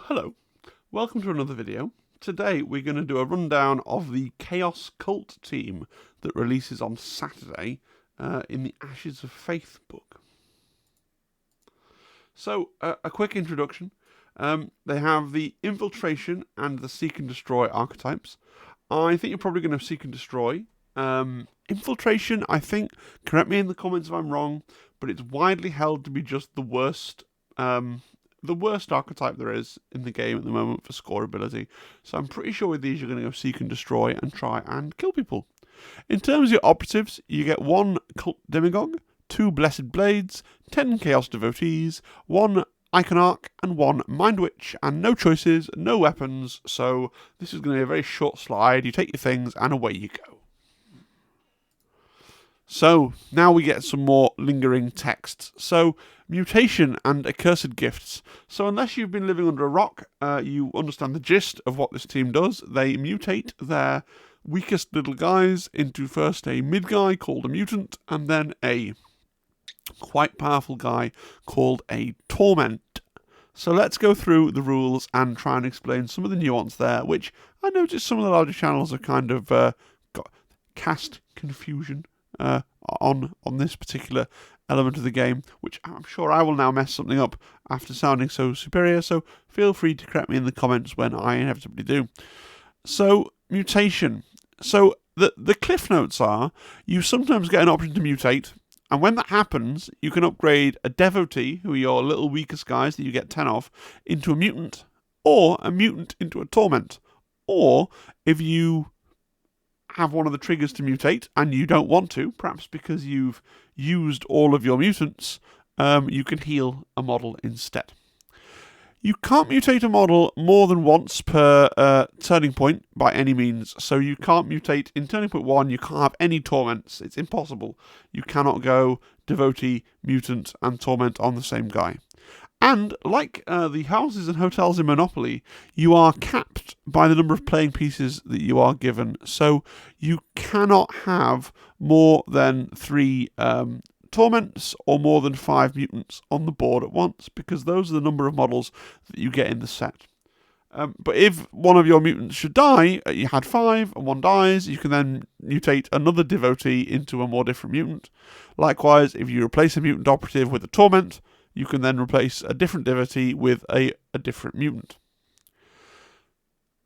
Hello, welcome to another video. Today we're going to do a rundown of the Chaos Cult team that releases on Saturday in the Ashes of Faith book. So, a quick introduction. They have the Infiltration and the Seek and Destroy archetypes. I think you're probably going to Seek and Destroy. Infiltration, I think, correct me in the comments if I'm wrong, but it's widely held to be just the worst archetype there is in the game at the moment for score ability. So I'm pretty sure with these you're going to go Seek and Destroy and try and kill people. In terms of your operatives, you get 1 Cult Demagogue, 2 Blessed Blades, 10 Chaos Devotees, 1 Iconarch, and 1 Mind Witch, and no choices, no weapons, so this is going to be a very short slide. You take your things and away you go. So, now we get some more lingering texts. So, Mutation and Accursed Gifts. So, unless you've been living under a rock, you understand the gist of what this team does. They mutate their weakest little guys into first a mid guy called a Mutant, and then a quite powerful guy called a Torment. So, let's go through the rules and try and explain some of the nuance there, which I noticed some of the larger channels have kind of got cast confusion on this particular element of the game, which I'm sure I will now mess something up after sounding so superior, so feel free to correct me in the comments when I inevitably do. So, mutation. So, the cliff notes are, you sometimes get an option to mutate, and when that happens, you can upgrade a Devotee, who are your little weakest guys that you get 10 of, into a Mutant, or a Mutant into a Torment. Or, if you have one of the triggers to mutate, and you don't want to, perhaps because you've used all of your mutants, you can heal a model instead. You can't mutate a model more than once per turning point by any means, so you can't mutate in turning point 1, you can't have any torments, it's impossible. You cannot go Devotee, Mutant, and Torment on the same guy. And, like the houses and hotels in Monopoly, you are capped by the number of playing pieces that you are given. So you cannot have more than 3 Torments or more than 5 Mutants on the board at once, because those are the number of models that you get in the set. But if one of your mutants should die, you had 5 and 1 dies, you can then mutate another Devotee into a more different mutant. Likewise, if you replace a mutant operative with a Torment, you can then replace a different Devotee with a different mutant.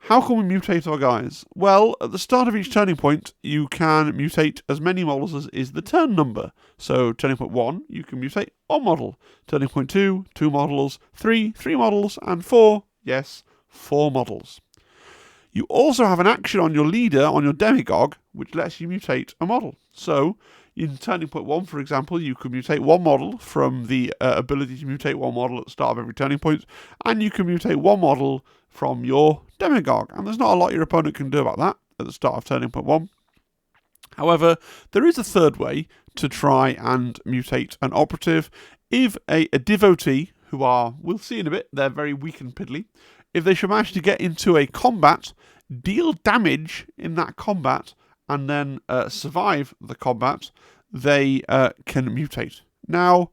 How can we mutate our guys? Well, at the start of each turning point, you can mutate as many models as is the turn number. So, turning point 1, you can mutate 1 model. Turning point 2, 2 models. 3, 3 models. And 4, yes, 4 models. You also have an action on your leader, on your demagogue, which lets you mutate a model. So, in turning point 1, for example, you can mutate 1 model from the ability to mutate 1 model at the start of every turning point, and you can mutate 1 model from your demagogue. And there's not a lot your opponent can do about that at the start of turning point 1. However, there is a third way to try and mutate an operative. If a Devotee, who are, we'll see in a bit, they're very weak and piddly, if they should manage to get into a combat, deal damage in that combat, and then survive the combat, they can mutate. Now,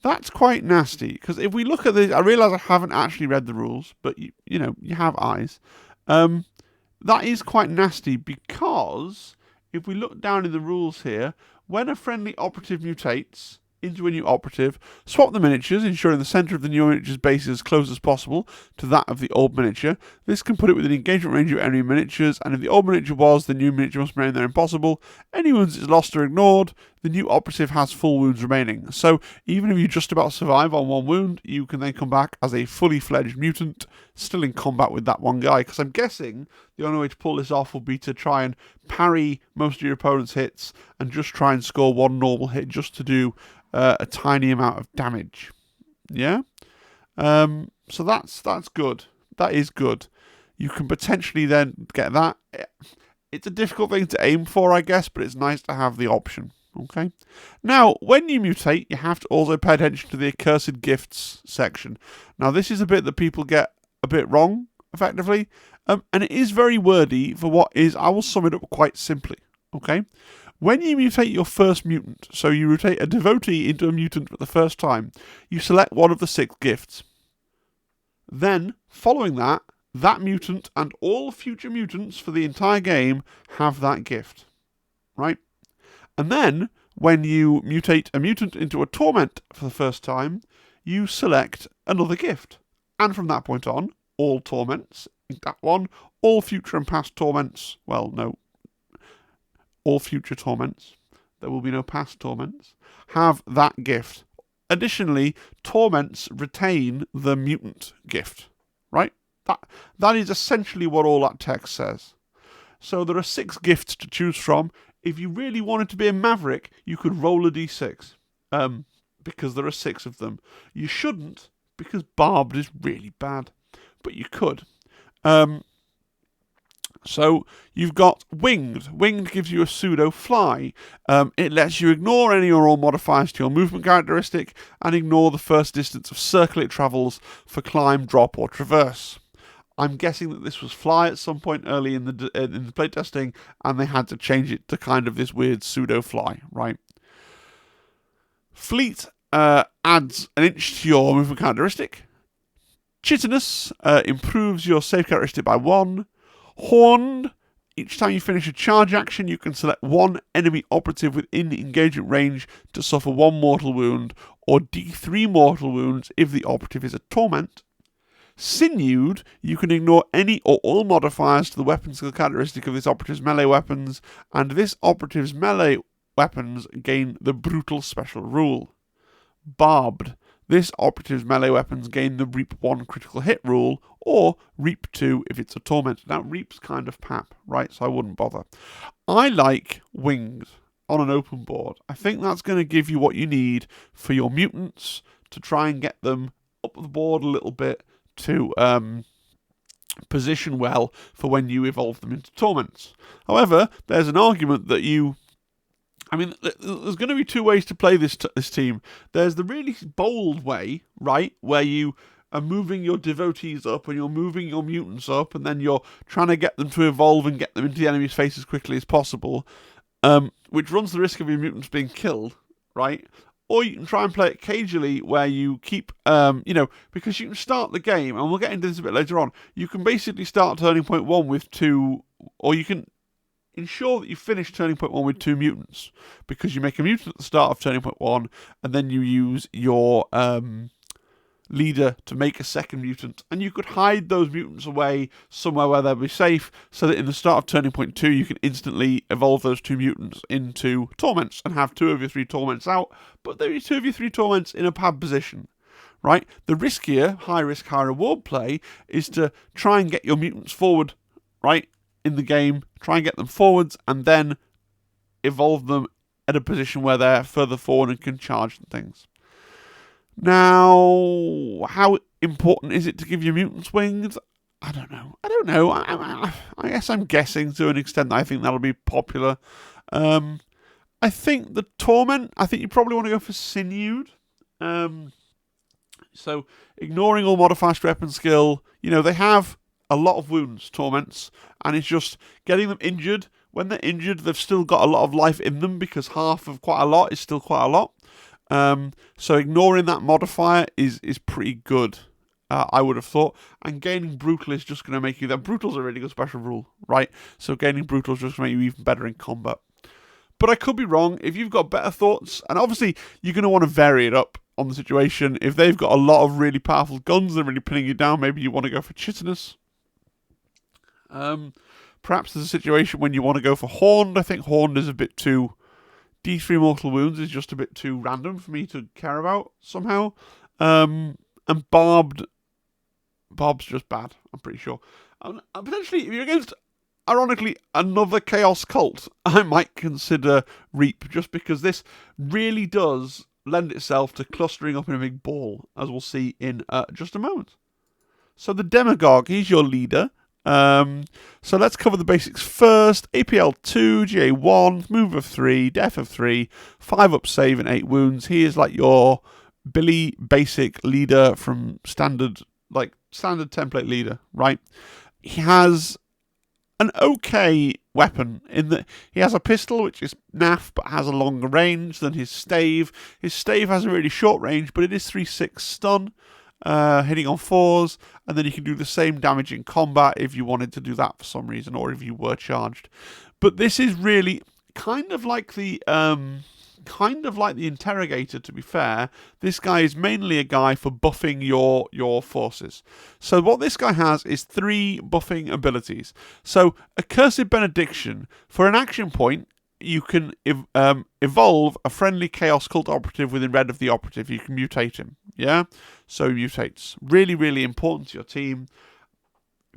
that's quite nasty, because if we look at this, I realise I haven't actually read the rules, but you know, you have eyes. That is quite nasty, because if we look down in the rules here, when a friendly operative mutates into a new operative, swap the miniatures, ensuring the centre of the new miniature's base is as close as possible to that of the old miniature. This can put it within engagement range of enemy miniatures, and if the old miniature was, the new miniature must remain there impossible. Any wounds is lost or ignored. The new operative has full wounds remaining. So even if you just about survive on 1 wound, you can then come back as a fully fledged mutant, still in combat with that 1 guy, because I'm guessing the only way to pull this off will be to try and parry most of your opponent's hits and just try and score 1 normal hit just to do a tiny amount of damage. Yeah? So that's good. That is good. You can potentially then get that. It's a difficult thing to aim for, I guess, but it's nice to have the option. Okay? Now, when you mutate, you have to also pay attention to the Accursed Gifts section. Now, this is a bit that people get a bit wrong, effectively, and it is very wordy for what is, I will sum it up quite simply. Okay? When you mutate your first mutant, so you rotate a Devotee into a mutant for the first time, you select one of the 6 gifts. Then, Following that, that mutant and all future mutants for the entire game have that gift, right? And then, when you mutate a mutant into a Torment for the first time, you select another gift. And from that point on, all Torments, that one, all future and past Torments, well, no, all future Torments, there will be no past Torments, have that gift. Additionally, Torments retain the mutant gift, right? That is essentially what all that text says. So there are 6 gifts to choose from. If you really wanted to be a maverick, you could roll a d6, because there are 6 of them. You shouldn't, because barbed is really bad, but you could. So you've got winged. Winged gives you a pseudo fly. It lets you ignore any or all modifiers to your movement characteristic and ignore the first distance of circle it travels for climb, drop, or traverse. I'm guessing that this was fly at some point early in the playtesting, and they had to change it to kind of this weird pseudo fly, right? Fleet adds an inch to your movement characteristic. Chitinous improves your save characteristic by 1. Horned, each time you finish a charge action, you can select one enemy operative within engagement range to suffer 1 mortal wound, or d3 mortal wounds if the operative is a torment. Sinewed, you can ignore any or all modifiers to the weapon skill characteristic of this operative's melee weapons, and this operative's melee weapons gain the brutal special rule. Barbed, this operative's melee weapons gain the Reap 1 critical hit rule, or Reap 2 if it's a torment. Now, Reap's kind of pap, right, so I wouldn't bother. I like winged on an open board. I think that's going to give you what you need for your mutants to try and get them up the board a little bit, to position well for when you evolve them into torments. However, there's an argument that there's going to be 2 ways to play this team. There's the really bold way, right, where you are moving your devotees up and you're moving your mutants up, and then you're trying to get them to evolve and get them into the enemy's face as quickly as possible, which runs the risk of your mutants being killed, right? Or you can try and play it cagely, where you keep, because you can start the game, and we'll get into this a bit later on, you can basically start Turning Point 1 with 2, or you can ensure that you finish Turning Point 1 with 2 mutants, because you make a mutant at the start of Turning Point 1, and then you use your leader to make a second mutant, and you could hide those mutants away somewhere where they'll be safe, so that in the start of Turning Point 2 you can instantly evolve those 2 mutants into torments and have 2 of your 3 torments out, but there are 2 of your 3 torments in a pad position, right? The riskier, high risk, high reward play is to try and get your mutants forward, right, in the game, try and get them forwards, and then evolve them at a position where they're further forward and can charge and things. Now, how important is it to give your mutants wings? I don't know. I guess I'm guessing to an extent that I think that'll be popular. I think the Torment, I think you probably want to go for Sinewed. So, ignoring all modifiers to weapon skill, they have a lot of wounds, Torments, and it's just getting them injured. When they're injured, they've still got a lot of life in them, because half of quite a lot is still quite a lot. So ignoring that modifier is pretty good, I would have thought. And gaining Brutal is just going to make you... Brutal's a really good special rule, right? So gaining Brutal is just going to make you even better in combat. But I could be wrong. If you've got better thoughts, and obviously you're going to want to vary it up on the situation. If they've got a lot of really powerful guns that are really pinning you down, maybe you want to go for Chitinous. Perhaps there's a situation when you want to go for Horned. I think Horned is a bit too... D3 mortal wounds is just a bit too random for me to care about somehow. And Barbed's just bad, I'm pretty sure. And potentially, if you're against, ironically, another Chaos Cult, I might consider Reap, just because this really does lend itself to clustering up in a big ball, as we'll see in just a moment. So the Demagogue, he's your leader. So let's cover the basics first. APL 2, GA 1, move of 3, def of 3, 5 up save and 8 wounds. He is like your Billy basic leader from standard template leader, right? He has an okay weapon in that he has a pistol which is naff but has a longer range than his stave. His stave has a really short range, but it is 3/6 stun. hitting on 4s, and then you can do the same damage in combat if you wanted to do that for some reason, or if you were charged. But this is really kind of like the interrogator, to be fair. This guy is mainly a guy for buffing your forces. So what this guy has is 3 buffing abilities. So Accursed Benediction, for an action point, you can evolve a friendly Chaos Cult operative within red of the operative. You can mutate him, yeah? So he mutates. Really, really important to your team.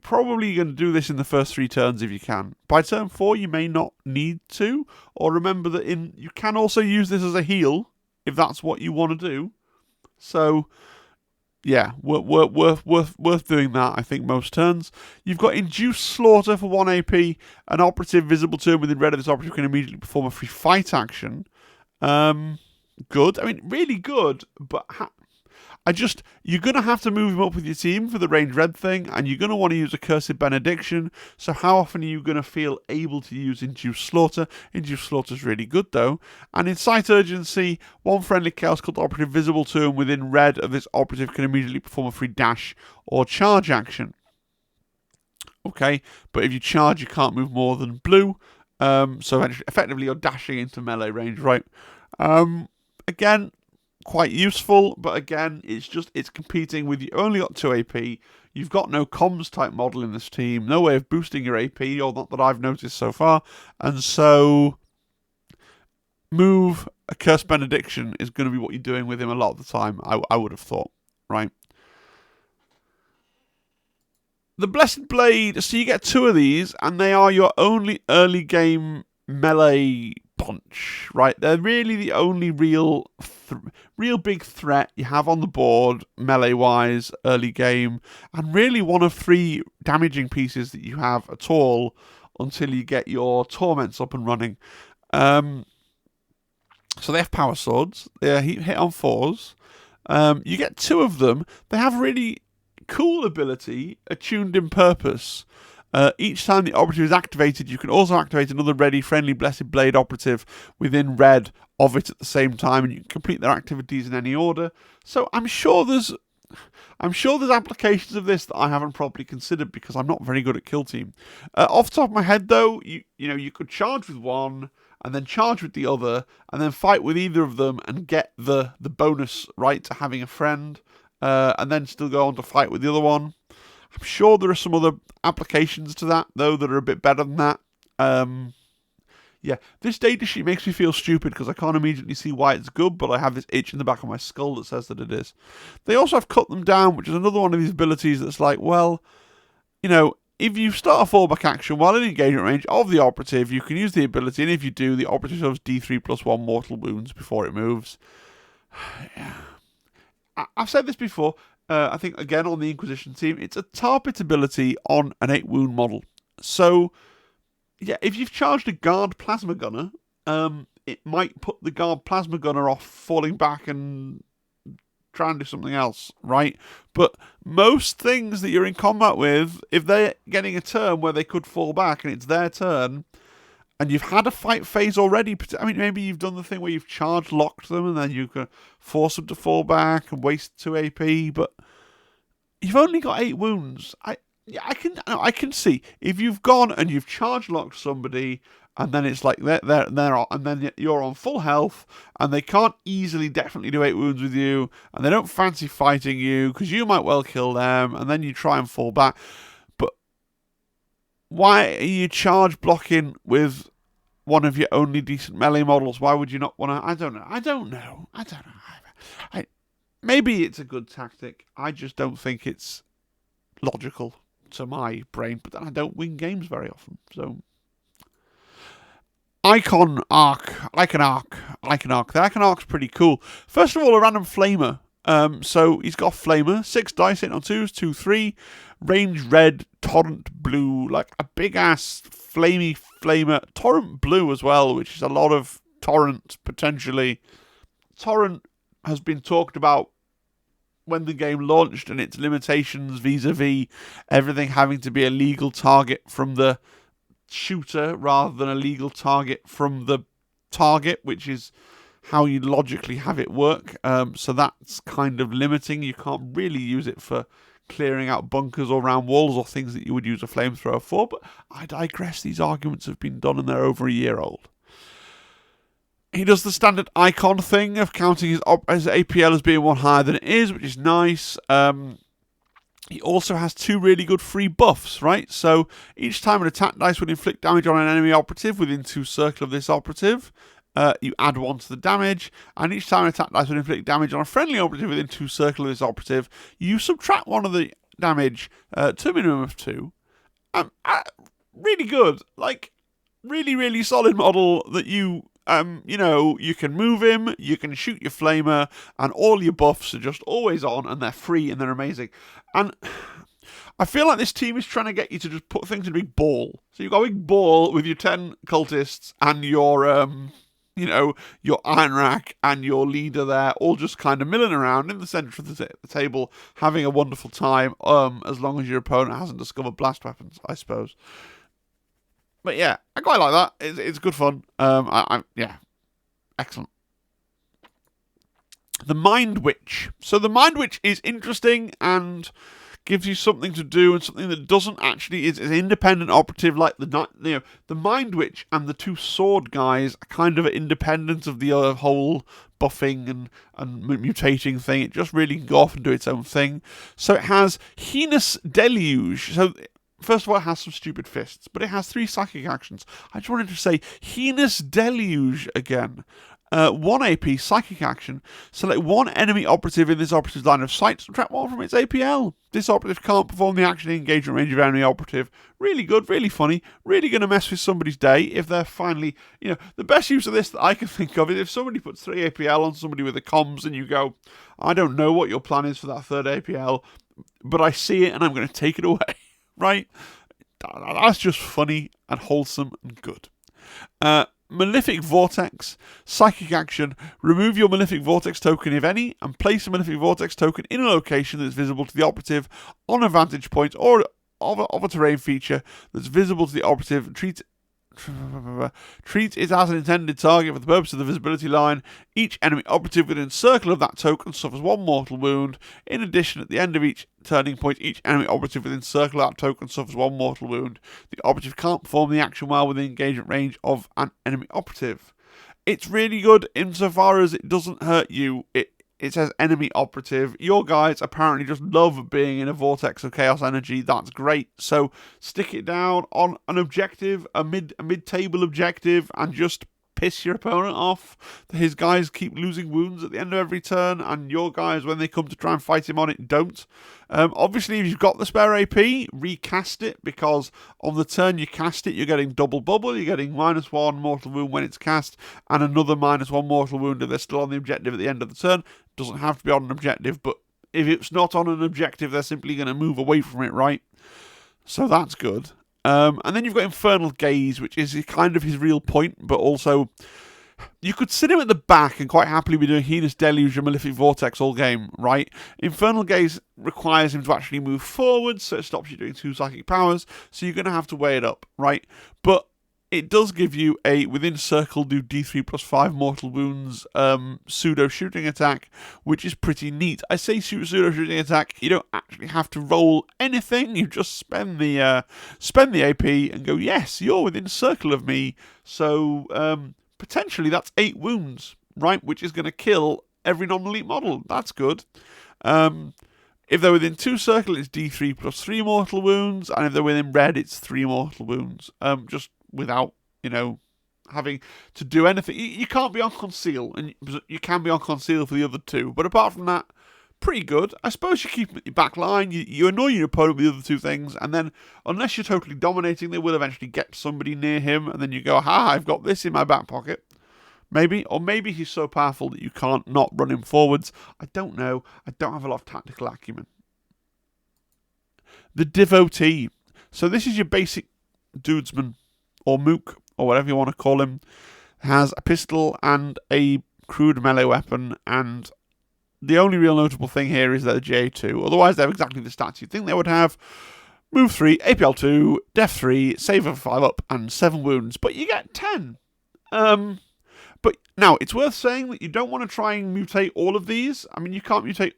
Probably going to do this in the first 3 turns if you can. By turn 4, you may not need to, or remember that you can also use this as a heal if that's what you want to do. So, yeah, worth doing that, I think, most turns. You've got Induced Slaughter for 1 AP. An operative visible to him within red of this operative can immediately perform a free fight action. Good. I mean, really good, but you're going to have to move him up with your team for the range red thing, and you're going to want to use Accursed Benediction. So how often are you going to feel able to use Induced Slaughter? Induced Slaughter is really good, though. And in Sight Urgency, 1 friendly Chaos Cult operative visible to him within red of this operative can immediately perform a free dash or charge action. Okay, but if you charge, you can't move more than blue. So effectively, you're dashing into melee range, right? Again, quite useful, but again, it's competing with you. Only got 2 AP. You've got no comms type model in this team, no way of boosting your AP, or not that I've noticed so far. And so, move Accursed Benediction is going to be what you're doing with him a lot of the time. I would have thought, right? The Blessed Blade. So you get 2 of these, and they are your only early game melee bunch, right? They're really the only real big threat you have on the board, melee-wise, early game, and really one of 3 damaging pieces that you have at all until you get your Torments up and running. So they have power swords. They hit on 4s. You get 2 of them. They have really cool ability, Attuned in Purpose. Each time the operative is activated, you can also activate another ready friendly Blessed Blade operative within red of it at the same time, and you can complete their activities in any order. So I'm sure there's applications of this that I haven't properly considered because I'm not very good at Kill Team. Off the top of my head, though, you could charge with one and then charge with the other, and then fight with either of them and get the bonus right to having a friend, and then still go on to fight with the other one. I'm sure there are some other applications to that, though, that are a bit better than that. Yeah, this data sheet makes me feel stupid because I can't immediately see why it's good, but I have this itch in the back of my skull that says that it is. They also have Cut Them Down, which is another one of these abilities that's like, well, if you start a fallback action while in engagement range of the operative, you can use the ability, and if you do, the operative has D3+1 mortal wounds before it moves. Yeah. I've said this before. I think, again, on the Inquisition team, it's a tar pit ability on an 8-wound model. So, yeah, if you've charged a guard plasma gunner, it might put the guard plasma gunner off falling back and trying to do something else, right? But most things that you're in combat with, if they're getting a turn where they could fall back and it's their turn, and you've had a fight phase already, I mean, maybe you've done the thing where you've charge locked them and then you can force them to fall back and waste 2 AP, but you've only got 8 wounds. I can see if you've gone and you've charge locked somebody, and then it's like and then you're on full health, and they can't definitely do 8 wounds with you, and they don't fancy fighting you because you might well kill them, and then you try and fall back. But why are you charge blocking with one of your only decent melee models? Why would you not want to? I don't know. Maybe it's a good tactic. I just don't think it's logical to my brain. But then I don't win games very often. So, Icon Arc. I like an arc. The Icon Arc's pretty cool. First of all, a random flamer. So he's got a flamer. 6 dice, hit on 2s, 2, 3. Range red, torrent blue, like a big ass flamey flamer. Torrent blue as well, which is a lot of torrent potentially. Torrent has been talked about when the game launched and its limitations vis-a-vis everything having to be a legal target from the shooter rather than a legal target from the target, which is how you logically have it work. So that's kind of limiting. You can't really use it for clearing out bunkers or round walls or things that you would use a flamethrower for. But I digress. These arguments have been done and they're over a year old. He does the standard icon thing of counting his APL as being one higher than it is, which is nice. He also has 2 really good free buffs, right? So each time an attack dice would inflict damage on an enemy operative within 2 circle of this operative, you add 1 to the damage, and each time an attack dice would inflict damage on a friendly operative within 2 circle of this operative, you subtract 1 of the damage to a minimum of 2. Really good. Like, really, really solid model that you can move him, you can shoot your flamer, and all your buffs are just always on, and they're free, and they're amazing. And I feel like this team is trying to get you to just put things in a big ball. So you've got a big ball with your 10 cultists and your, your iron rack and your leader there, all just kind of milling around in the centre of the table, having a wonderful time, as long as your opponent hasn't discovered blast weapons, I suppose. But yeah, I quite like that. It's good fun. Excellent. The Mind Witch. So the Mind Witch is interesting and gives you something to do, and something that doesn't actually is an independent operative like the Mind Witch and the 2 sword guys are kind of independent of the whole buffing and mutating thing. It just really can go off and do its own thing. So it has Heinous Deluge. So first of all, it has some stupid fists, but it has 3 psychic actions. I just wanted to say Heinous Deluge again. 1 AP, psychic action. Select 1 enemy operative in this operative's line of sight. Subtract 1 from its APL. This operative can't perform the action in engagement range of enemy operative. Really good, really funny. Really going to mess with somebody's day if they're finally... the best use of this that I can think of is if somebody puts 3 APL on somebody with the comms and you go, I don't know what your plan is for that 3rd APL, but I see it and I'm going to take it away. Right? That's just funny and wholesome and good. Malefic Vortex, psychic action. Remove your Malefic Vortex token, if any, and place a Malefic Vortex token in a location that's visible to the operative on a vantage point or of a terrain feature that's visible to the operative. Treat it as an intended target for the purpose of the visibility line. Each enemy operative within circle of that token suffers 1 mortal wound. In addition, at the end of each turning point, each enemy operative within circle of that token suffers 1 mortal wound. The operative can't perform the action while within engagement range of an enemy operative. It's really good insofar as it doesn't hurt you. It says enemy operative. Your guys apparently just love being in a vortex of chaos energy. That's great. So stick it down on an objective, a mid-table objective, and just piss your opponent off. His guys keep losing wounds at the end of every turn, and your guys, when they come to try and fight him on it, don't. Obviously, if you've got the spare AP, recast it, because on the turn you cast it, you're getting double bubble. You're getting -1 mortal wound when it's cast, and another -1 mortal wound if they're still on the objective at the end of the turn. Doesn't have to be on an objective, but if it's not on an objective, they're simply going to move away from it, right? So that's good. And then you've got Infernal Gaze, which is kind of his real point, but also you could sit him at the back and quite happily be doing Heinous Deluge and Malefic Vortex all game, right? Infernal Gaze requires him to actually move forward, so it stops you doing 2 psychic powers, so you're going to have to weigh it up, right? But it does give you a within circle do D3 plus 5 mortal wounds pseudo shooting attack, which is pretty neat. I say pseudo shooting attack, you don't actually have to roll anything, you just spend the AP and go, yes, you're within circle of me, so potentially that's 8 wounds, right, which is going to kill every non-elite model. That's good. If they're within 2 circle, it's D3 plus 3 mortal wounds, and if they're within red, it's 3 mortal wounds. Just without, having to do anything. You can't be on conceal, and you can be on conceal for the other 2. But apart from that, pretty good. I suppose you keep them at your back line. You annoy your opponent with the other 2 things, and then, unless you're totally dominating, they will eventually get somebody near him, and then you go, I've got this in my back pocket. Maybe. Or maybe he's so powerful that you can't not run him forwards. I don't know. I don't have a lot of tactical acumen. The Devotee. So this is your basic dudesman, or mook, or whatever you want to call him. Has a pistol and a crude melee weapon, and the only real notable thing here is that they're JA2. Otherwise, they have exactly the stats you'd think they would have. Move 3, APL 2, Def 3, save of 5 up, and 7 wounds. But you get 10. But now, it's worth saying that you don't want to try and mutate all of these. I mean, you can't mutate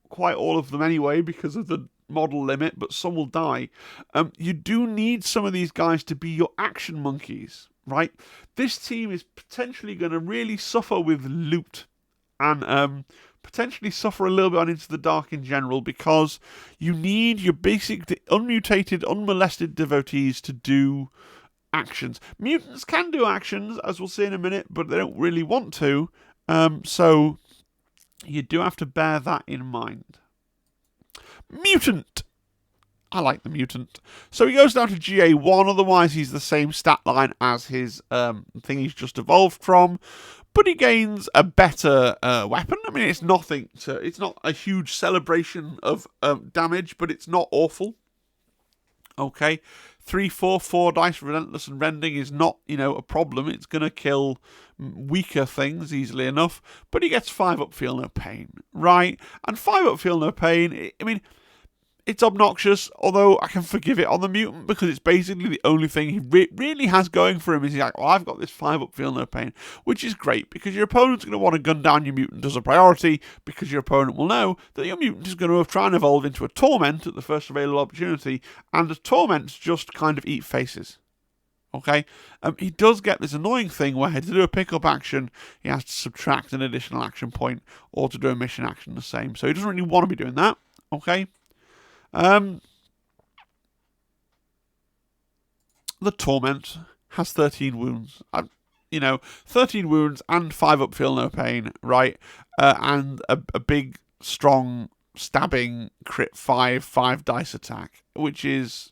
quite all of them anyway because of the model limit, but some will die. You do need some of these guys to be your action monkeys, right? This team is potentially going to really suffer with loot and potentially suffer a little bit on Into the Dark in general because you need your basic unmutated, unmolested devotees to do actions. Mutants can do actions, as we'll see in a minute, but they don't really want to. So you do have to bear that in mind. Mutant. I like the Mutant. So he goes down to GA1, otherwise he's the same stat line as his thing he's just evolved from. But he gains a better weapon. I mean, it's not a huge celebration of damage, but it's not awful. Okay, 3, 4, 4 dice relentless and rending is not, a problem. It's going to kill weaker things easily enough. But he gets 5 up, feel no pain, right? And 5 up, feel no pain. I mean, it's obnoxious, although I can forgive it on the Mutant because it's basically the only thing he really has going for him is he's like, well, I've got this 5 up, feel no pain, which is great because your opponent's going to want to gun down your Mutant as a priority because your opponent will know that your Mutant is going to try and evolve into a Torment at the first available opportunity, and the Torments just kind of eat faces. Okay, he does get this annoying thing where to do a pickup action, he has to subtract an additional action point, or to do a mission action the same. So he doesn't really want to be doing that. Okay. The Torment has 13 wounds. 13 wounds and 5 up, feel no pain, right? And a big, strong, stabbing crit 5 dice attack, which is...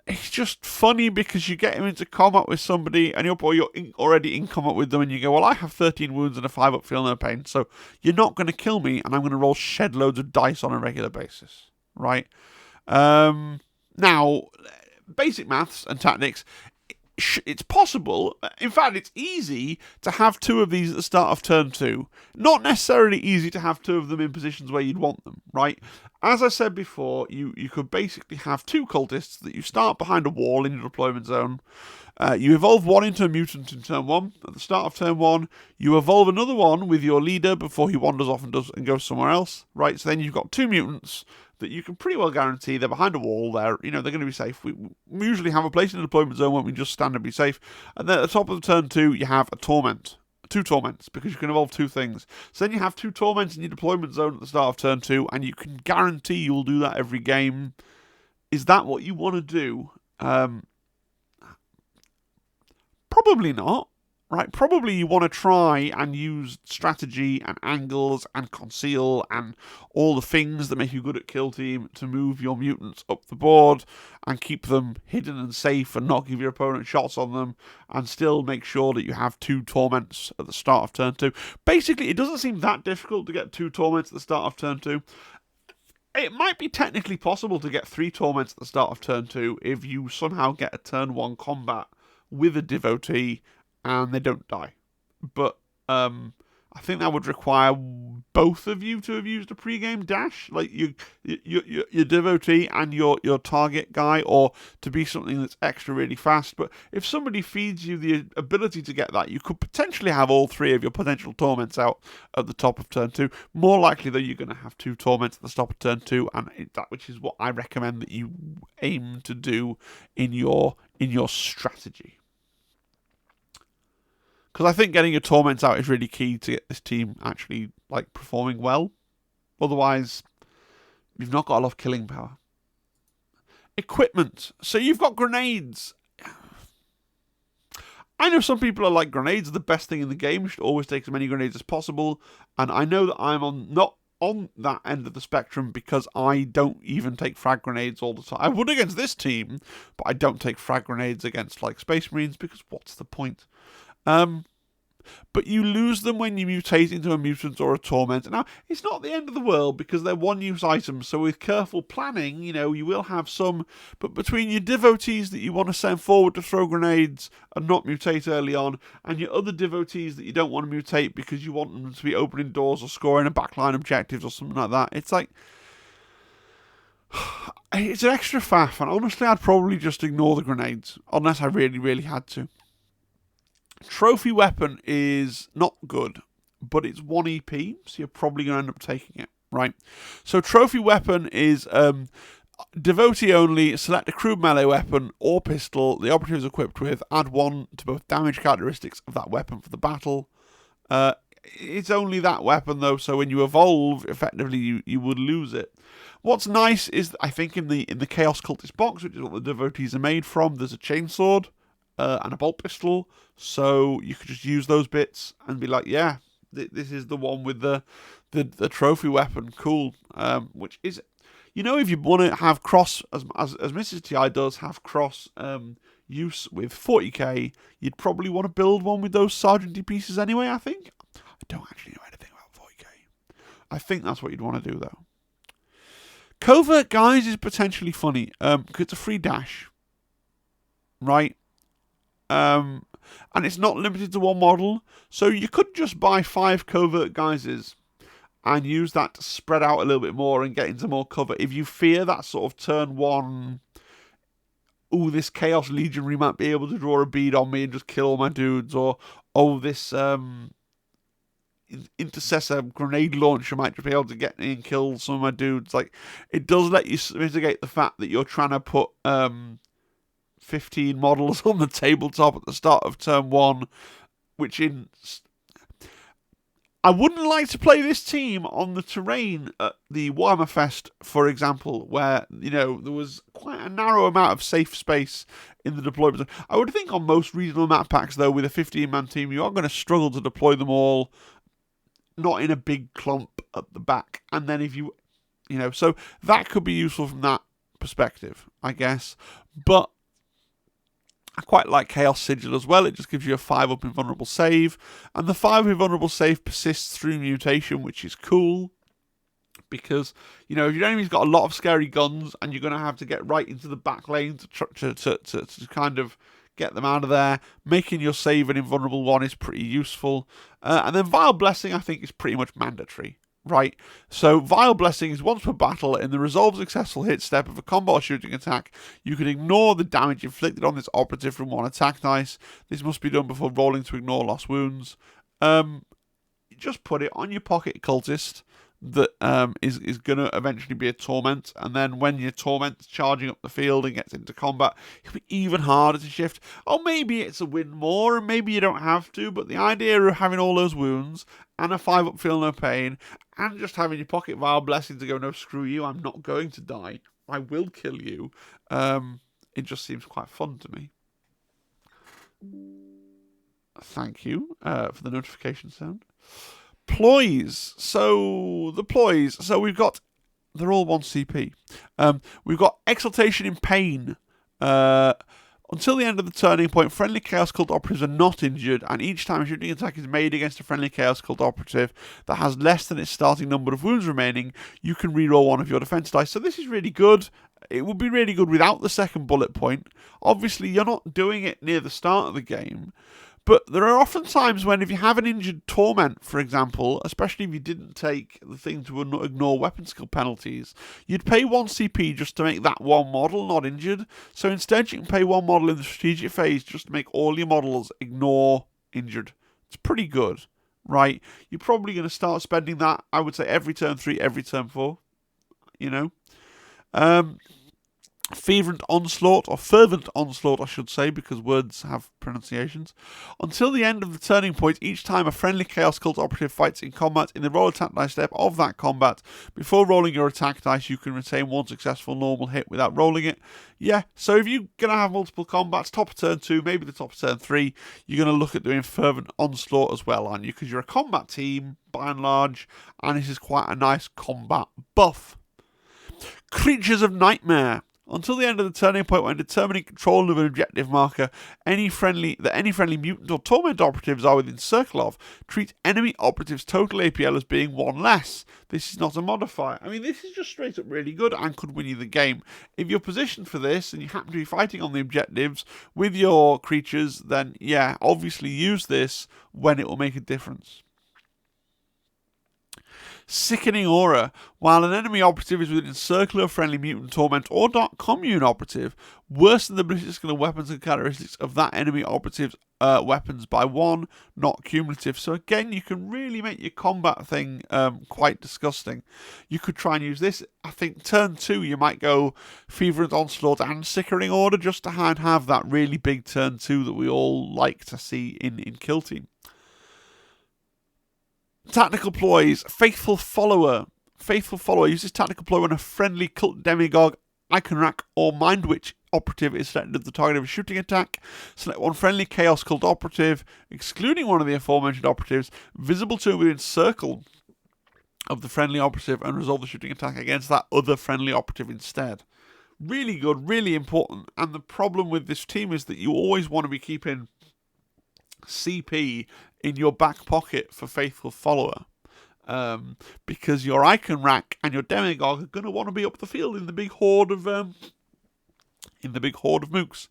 It's just funny because you get him into combat with somebody and you're already in combat with them and you go, well, I have 13 wounds and a 5 up, feel no pain, so you're not going to kill me and I'm going to roll shed loads of dice on a regular basis. Right. Now, basic maths and tactics, it's possible, in fact, it's easy to have 2 of these at the start of turn 2. Not necessarily easy to have 2 of them in positions where you'd want them, right? As I said before, you could basically have 2 cultists that you start behind a wall in your deployment zone. You evolve one into a mutant in turn 1. At the start of turn 1, you evolve another one with your leader before he wanders off and goes somewhere else, right? So then you've got 2 mutants that you can pretty well guarantee they're behind a wall. They're going to be safe. We usually have a place in the deployment zone where we just stand and be safe. And then at the top of the turn 2, you have a Torment. 2 Torments, because you can evolve 2 things. So then you have 2 Torments in your deployment zone at the start of turn 2, and you can guarantee you'll do that every game. Is that what you want to do? Probably not. Right, probably you want to try and use strategy and angles and conceal and all the things that make you good at kill team to move your mutants up the board and keep them hidden and safe and not give your opponent shots on them and still make sure that you have 2 Torments at the start of turn 2. Basically, it doesn't seem that difficult to get 2 Torments at the start of turn 2. It might be technically possible to get 3 Torments at the start of turn 2 if you somehow get a turn 1 combat with a Devotee and they don't die. But I think that would require both of you to have used a pre-game dash, like your Devotee and your target guy, or to be something that's extra really fast. But if somebody feeds you the ability to get that, you could potentially have all 3 of your potential Torments out at the top of turn 2. More likely, though, you're going to have 2 Torments at the top of turn 2, and which is what I recommend that you aim to do in your strategy. Because I think getting your Torments out is really key to get this team actually performing well. Otherwise, you've not got a lot of killing power. Equipment. So you've got grenades. I know some people are like, grenades are the best thing in the game. You should always take as many grenades as possible. And I know that I'm not on that end of the spectrum because I don't even take frag grenades all the time. I would against this team, but I don't take frag grenades against Space Marines because what's the point? But you lose them when you mutate into a mutant or a torment. Now, it's not the end of the world because they're one-use items, so with careful planning, you will have some. But between your devotees that you want to send forward to throw grenades and not mutate early on, and your other devotees that you don't want to mutate because you want them to be opening doors or scoring a backline objectives or something like that, it's it's an extra faff, and honestly, I'd probably just ignore the grenades, unless I really, really had to. Trophy weapon is not good, but it's 1 EP, so you're probably going to end up taking it, right? So trophy weapon is Devotee only, select a crude melee weapon or pistol the operative is equipped with, add 1 to both damage characteristics of that weapon for the battle. It's only that weapon though, so when you evolve, effectively you would lose it. What's nice is, I think in the Chaos Cultist box, which is what the Devotees are made from, there's a chainsword and a bolt pistol, so you could just use those bits and be like, yeah, this is the one with the trophy weapon, cool. Which is, if you want to have cross, as Mrs. TI does, have cross use with 40k, you'd probably want to build one with those Sergeant-y pieces anyway, I think. I don't actually know anything about 40k. I think that's what you'd want to do, though. Covert Guise is potentially funny, because it's a free dash, right? And it's not limited to one model, so you could just buy 5 Covert Guises and use that to spread out a little bit more and get into more cover. If you fear that sort of turn 1, this Chaos Legionary might be able to draw a bead on me and just kill all my dudes, or this Intercessor grenade launcher might just be able to get me and kill some of my dudes. Like, it does let you mitigate the fact that you're trying to put 15 models on the tabletop at the start of turn 1, which I wouldn't like to play this team on the terrain at the Warhammer Fest, for example, where, there was quite a narrow amount of safe space in the deployment. I would think on most regional map packs, though, with a 15-man team, you are going to struggle to deploy them all, not in a big clump at the back. And then so that could be useful from that perspective, I guess. But I quite like Chaos Sigil as well. It just gives you a 5-up invulnerable save. And the 5 invulnerable save persists through mutation, which is cool. Because, if your enemy's got a lot of scary guns and you're going to have to get right into the back lane to kind of get them out of there, making your save an invulnerable 1 is pretty useful. And then Vile Blessing, I think, is pretty much mandatory. Right, so Vile Blessing is once per battle, in the resolved successful hit step of a combat or shooting attack, you can ignore the damage inflicted on this operative from 1 attack dice. This must be done before rolling to ignore lost wounds. Just put it on your pocket cultist that is going to eventually be a Torment, and then when your Torment's charging up the field and gets into combat, it'll be even harder to shift. Or maybe it's a win more, and maybe you don't have to, but the idea of having all those wounds, and a 5-up feel no pain, and just having your pocket Vile Blessing to go, no, screw you, I'm not going to die, I will kill you, it just seems quite fun to me. Thank you for the notification sound. Ploys. So the ploys. So we've got, they're all 1 CP. We've got Exaltation in Pain. Until the end of the turning point, friendly Chaos Cult operatives are not injured, and each time a shooting attack is made against a friendly Chaos Cult operative that has less than its starting number of wounds remaining, you can reroll 1 of your defense dice. So this is really good. It would be really good without the second bullet point. Obviously, you're not doing it near the start of the game. But there are often times when, if you have an injured Torment, for example, especially if you didn't take the thing to ignore weapon skill penalties, you'd pay 1 CP just to make that one model not injured. So instead, you can pay 1 model in the strategic phase just to make all your models ignore injured. It's pretty good, right? You're probably going to start spending that, I would say, every turn 3, every turn 4, Fervent Onslaught, or Fervent Onslaught, I should say, because words have pronunciations. Until the end of the turning point, each time a friendly Chaos Cult operative fights in combat, in the roll attack dice step of that combat, before rolling your attack dice, you can retain 1 successful normal hit without rolling it. Yeah, so if you're going to have multiple combats, top of turn 2, maybe the top of turn 3, you're going to look at doing Fervent Onslaught as well, aren't you? Because you're a combat team, by and large, and this is quite a nice combat buff. Creatures of Nightmare. Until the end of the turning point, when determining control of an objective marker, any friendly mutant or torment operatives are within circle of, treat enemy operatives' total APL as being 1 less. This is not a modifier. I mean, this is just straight up really good and could win you the game. If you're positioned for this and you happen to be fighting on the objectives with your creatures, then yeah, obviously use this when it will make a difference. Sickening Aura. While an enemy operative is within circle of friendly mutant, torment, or dark commune operative, worsen the ballistic skill and weapons and characteristics of that enemy operative's weapons by 1, not cumulative. So again, you can really make your combat thing quite disgusting. You could try and use this. I think turn 2 you might go Fever Onslaught and Sickening Order just to have that really big turn 2 that we all like to see in Kill Team. Tactical ploys. Faithful Follower. Faithful Follower uses tactical ploy when a friendly cult demagogue, icon rack, or mind witch operative is selected as the target of a shooting attack. Select one friendly chaos cult operative, excluding one of the aforementioned operatives, visible to within circle of the friendly operative, and resolve the shooting attack against that other friendly operative instead. Really good, really important. And the problem with this team is that you always want to be keeping CP in your back pocket for Faithful Follower, because your icon rack and your demagogue are going to want to be up the field in the big horde of mooks.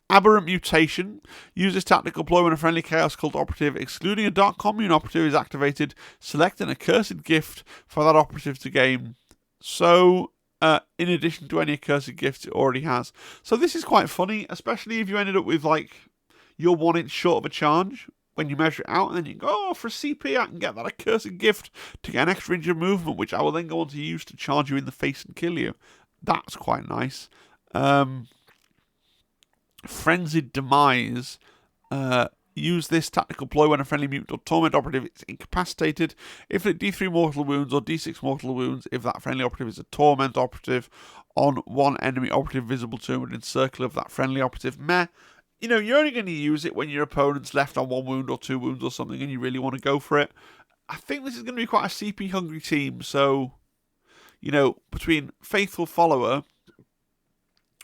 Aberrant Mutation uses tactical ploy when a friendly chaos cult operative, excluding a dark commune operative, is activated. Select an accursed gift for that operative to gain. So, in addition to any accursed gifts it already has. So this is quite funny, especially if you ended up with like you're 1 inch short of a charge when you measure it out, and then you go, oh, for CP I can get that accursed gift to get an extra inch of movement, which I will then go on to use to charge you in the face and kill you. That's quite nice. Frenzied Demise. Use this tactical ploy when a friendly mutant or torment operative is incapacitated. Inflict D3 mortal wounds or D6 mortal wounds if that friendly operative is a torment operative on one enemy operative visible to him within circle of that friendly operative. Meh. You know, you're only going to use it when your opponent's left on 1 wound or 2 wounds or something and you really want to go for it. I think this is going to be quite a CP hungry team, so, you know, between Faithful Follower,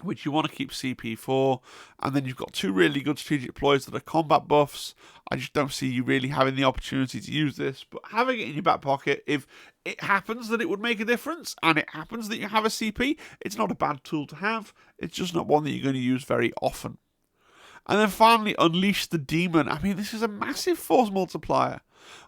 which you want to keep CP for, and then you've got 2 really good strategic ploys that are combat buffs. I just don't see you really having the opportunity to use this, but having it in your back pocket, if it happens that it would make a difference, and it happens that you have a CP, it's not a bad tool to have, it's just not one that you're going to use very often. And then finally, Unleash the Demon. I mean, this is a massive force multiplier.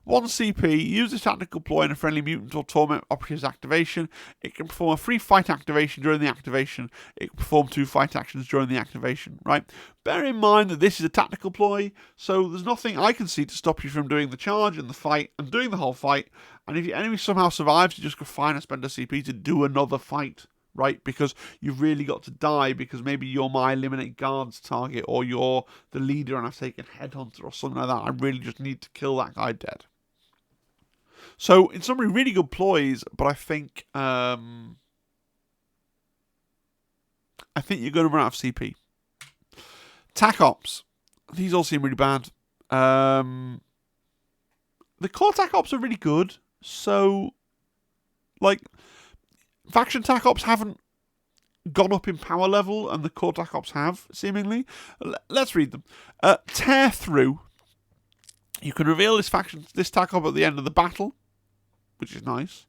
1 CP, use a tactical ploy in a friendly mutant or torment operative's activation. It can perform a free fight activation during the activation. It can perform 2 fight actions during the activation, right? Bear in mind that this is a tactical ploy, so there's nothing I can see to stop you from doing the charge and the fight and doing the whole fight. And if your enemy somehow survives, you just go fine and spend a CP to do another fight, right? Because you've really got to die because maybe you're my eliminate guards target or you're the leader and I've taken headhunter or something like that. I really just need to kill that guy dead. So in summary, really good ploys, but I think you're going to run out of CP. Tac Ops. These all seem really bad. The core Tac Ops are really good. So, like, faction Tac Ops haven't gone up in power level, and the core Tac Ops have, seemingly. Let's read them. Tear Through. You can reveal this Tac Op at the end of the battle, which is nice.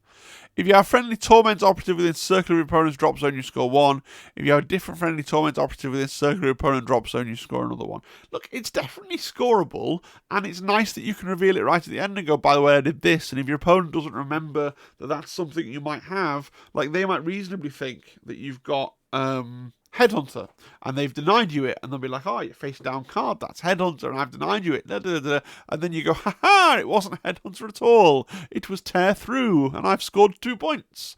If you have a friendly Torment operative within circle of your opponent's drop zone, you score 1. If you have a different friendly Torment operative within circle of your opponent's drop zone, you score another 1. Look, it's definitely scoreable, and it's nice that you can reveal it right at the end and go, by the way, I did this. And if your opponent doesn't remember that that's something you might have, like, they might reasonably think that you've got Headhunter, and they've denied you it, and they'll be like, oh, your face down card, that's Headhunter, and I've denied you it, da, da, da. And then you go, ha, it wasn't Headhunter at all, it was Tear Through, and I've scored 2 points.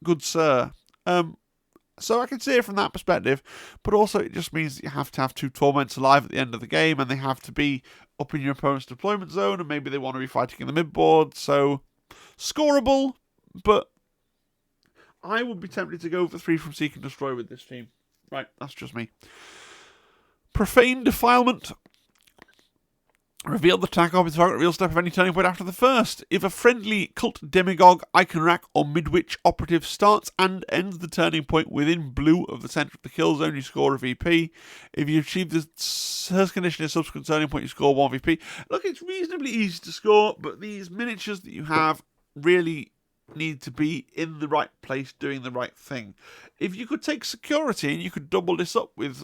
Good sir. So I can see it from that perspective, but also it just means that you have to have 2 Torments alive at the end of the game, and they have to be up in your opponent's deployment zone, and maybe they want to be fighting in the mid-board, so scoreable, but I would be tempted to go for 3 from Seek and Destroy with this team. Right, that's just me. Profane Defilement. Reveal the Tac Op in the target reveal step of any turning point after the first. If a friendly cult demagogue, icon rack, or midwitch operative starts and ends the turning point within blue of the centre of the kill zone, you score a VP. If you achieve the first condition of subsequent turning point, you score 1 VP. Look, it's reasonably easy to score, but these miniatures that you have really need to be in the right place doing the right thing. If you could take security and you could double this up with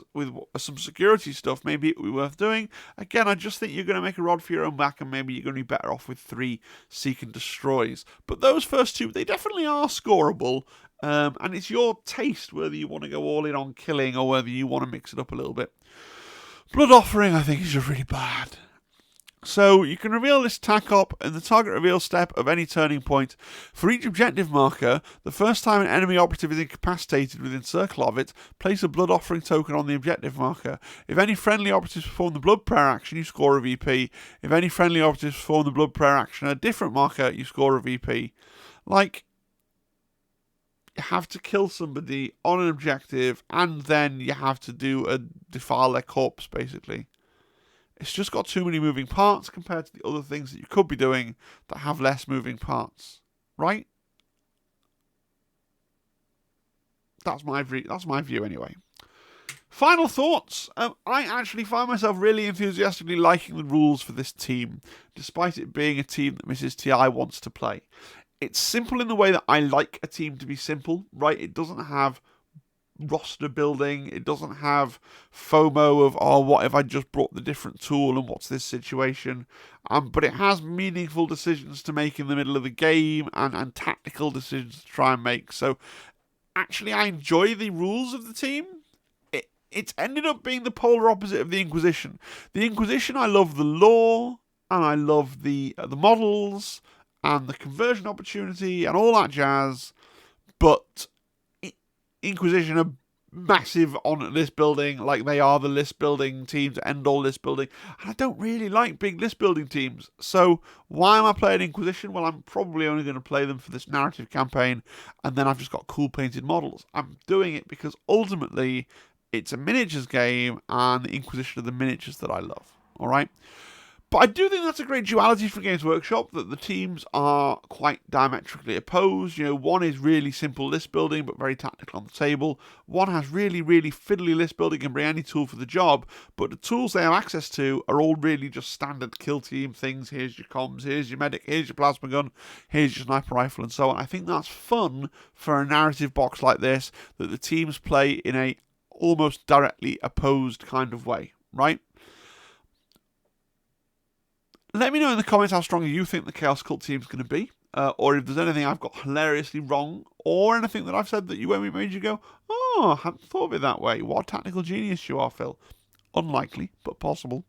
some security stuff, maybe it would be worth doing. Again, I just think you're going to make a rod for your own back, and maybe you're going to be better off with 3 seek and destroys. But those first 2, they definitely are scoreable, and it's your taste whether you want to go all in on killing or whether you want to mix it up a little bit. Blood Offering, I think, is just really bad. So you can reveal this tack up in the target reveal step of any turning point. For each objective marker, the first time an enemy operative is incapacitated within circle of it, place a blood offering token on the objective marker. If any friendly operatives perform the blood prayer action, you score a VP. If any friendly operatives perform the blood prayer action on a different marker, you score a VP. Like, you have to kill somebody on an objective, and then you have to do a defile their corpse, basically. It's just got too many moving parts compared to the other things that you could be doing that have less moving parts, right? That's my view anyway. Final thoughts. I actually find myself really enthusiastically liking the rules for this team, despite it being a team that Mrs. TI wants to play. It's simple in the way that I like a team to be simple, right? It doesn't have roster building, it doesn't have FOMO of, oh, what if I just brought the different tool and what's this situation, but it has meaningful decisions to make in the middle of the game and tactical decisions to try and make. So actually I enjoy the rules of the team. It's ended up being the polar opposite of the Inquisition. The Inquisition, I love the lore, and I love the models and the conversion opportunity and all that jazz, but Inquisition are massive on list building, like they are the list building teams, end all list building. And I don't really like big list building teams. So why am I playing Inquisition? Well, I'm probably only going to play them for this narrative campaign, and then I've just got cool painted models. I'm doing it because ultimately it's a miniatures game, and the Inquisition are the miniatures that I love. All right. But I do think that's a great duality for Games Workshop, that the teams are quite diametrically opposed. You know, one is really simple list building, but very tactical on the table. One has really, really fiddly list building, can bring any tool for the job, but the tools they have access to are all really just standard kill team things. Here's your comms, here's your medic, here's your plasma gun, here's your sniper rifle, and so on. I think that's fun for a narrative box like this, that the teams play in a almost directly opposed kind of way, right? Let me know in the comments how strong you think the Chaos Cult team is going to be, or if there's anything I've got hilariously wrong, or anything that I've said that made you go, oh, I hadn't thought of it that way. What a tactical genius you are, Phil. Unlikely, but possible.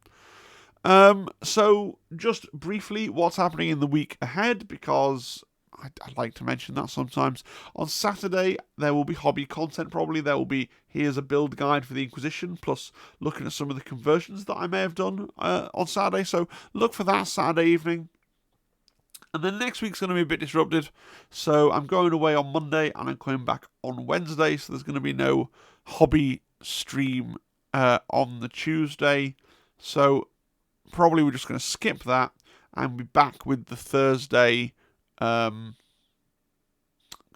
So, just briefly, what's happening in the week ahead, because I'd like to mention that sometimes. On Saturday, there will be hobby content probably. There will be, here's a build guide for the Inquisition, plus looking at some of the conversions that I may have done on Saturday. So look for that Saturday evening. And then next week's going to be a bit disrupted. So I'm going away on Monday and I'm coming back on Wednesday. So there's going to be no hobby stream on the Tuesday. So probably we're just going to skip that and be back with the Thursday. Going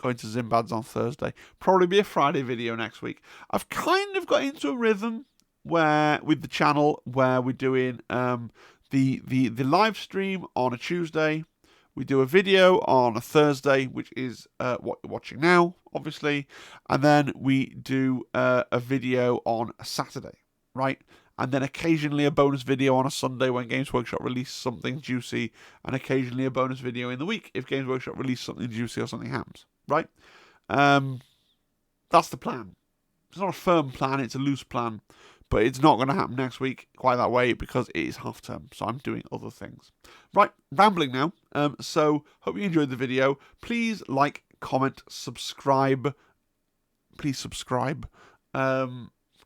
to Zimbabwe's on Thursday. Probably be a Friday video next week. I've kind of got into a rhythm where with the channel where we're doing the live stream on a Tuesday. We do a video on a Thursday, which is what you're watching now, obviously, and then we do a video on a Saturday, right? And then occasionally a bonus video on a Sunday when Games Workshop release something juicy, and occasionally a bonus video in the week if Games Workshop release something juicy or something happens, right? That's the plan. It's not a firm plan, it's a loose plan, but it's not going to happen next week quite that way because it is half term, so I'm doing other things. Right, rambling now. So, hope you enjoyed the video. Please like, comment, subscribe. Please subscribe.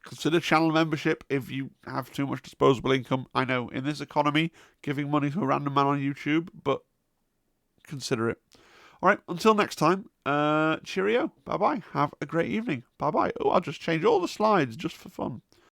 Consider channel membership if you have too much disposable income. I know, in this economy, giving money to a random man on YouTube, but consider it. All right, until next time, cheerio. Bye-bye. Have a great evening. Bye-bye. Oh, I'll just change all the slides just for fun.